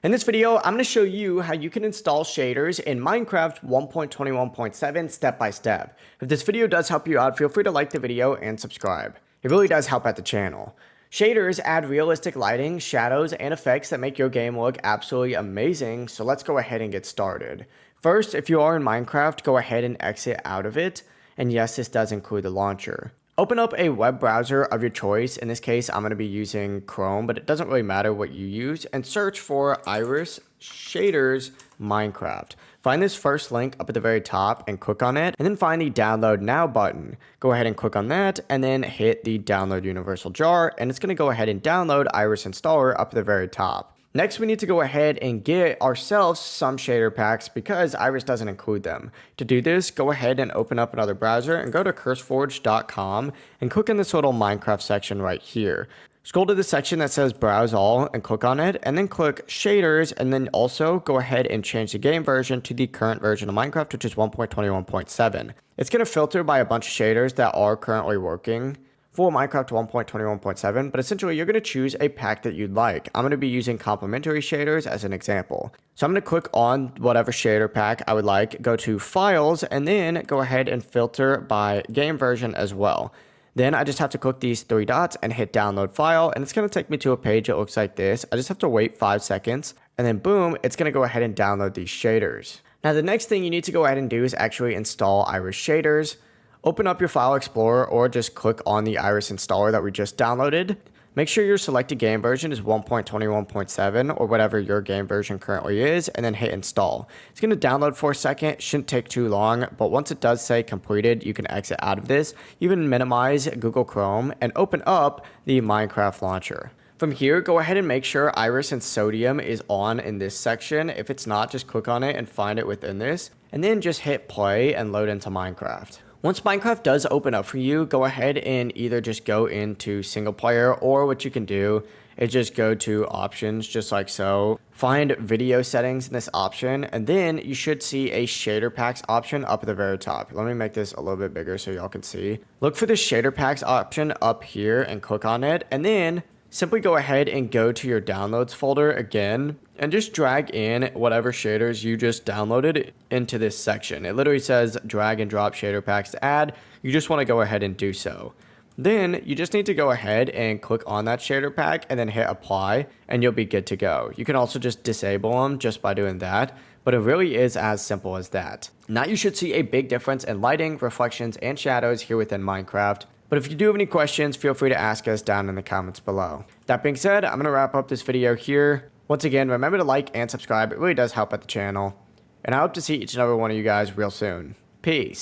In this video, I'm going to show you how you can install shaders in Minecraft 1.21.7 step by step. If this video does help you out, feel free to like the video and subscribe. It really does help out the channel. Shaders add realistic lighting, shadows, and effects that make your game look absolutely amazing, so let's go ahead and get started. First, if you are in Minecraft, go ahead and exit out of it, and yes, this does include the launcher. Open up a web browser of your choice. In this case, I'm going to be using Chrome, but it doesn't really matter what you use, and search for Iris Shaders Minecraft. Find this first link up at the very top and click on it, and then find the download now button. Go ahead and click on that, and then hit the download universal jar, and it's going to go ahead and download Iris Installer up at the very top. Next, we need to go ahead and get ourselves some shader packs because Iris doesn't include them. To do this, go ahead and open up another browser and go to curseforge.com and click in this little Minecraft section right here. Scroll to the section that says browse all and click on it, and then click shaders, and then also go ahead and change the game version to the current version of Minecraft, which is 1.21.7. It's going to filter by a bunch of shaders that are currently working for Minecraft 1.21.7, but essentially you're going to choose a pack that you'd like. I'm going to be using complementary shaders as an example. So I'm going to click on whatever shader pack I would like, go to files, and then go ahead and filter by game version as well. Then I just have to click these three dots and hit download file, and it's going to take me to a page that looks like this. I just have to wait 5 seconds, and then boom, it's going to go ahead and download these shaders. Now the next thing you need to go ahead and do is actually install Iris Shaders. Open up your File Explorer or just click on the Iris installer that we just downloaded. Make sure your selected game version is 1.21.7 or whatever your game version currently is, and then hit install. It's going to download for a second, shouldn't take too long, but once it does say completed, you can exit out of this. You can minimize Google Chrome and open up the Minecraft launcher. From here, go ahead and make sure Iris and Sodium is on in this section. If it's not, just click on it and find it within this, and then just hit play and load into Minecraft. Once Minecraft does open up for you, go ahead and either just go into single player, or what you can do is just go to options just like so. Find video settings in this option, and then you should see a shader packs option up at the very top. Let me make this a little bit bigger so y'all can see. Look for the shader packs option up here and click on it, and then simply go ahead and go to your downloads folder again and just drag in whatever shaders you just downloaded into this section. It literally says drag and drop shader packs to add. You just want to go ahead and do so. Then you just need to go ahead and click on that shader pack and then hit apply, and you'll be good to go. You can also just disable them just by doing that, but it really is as simple as that. Now you should see a big difference in lighting, reflections, and shadows here within Minecraft. But if you do have any questions, feel free to ask us down in the comments below. That being said, I'm going to wrap up this video here. Once again, remember to like and subscribe. It really does help out the channel. And I hope to see each and every one of you guys real soon. Peace.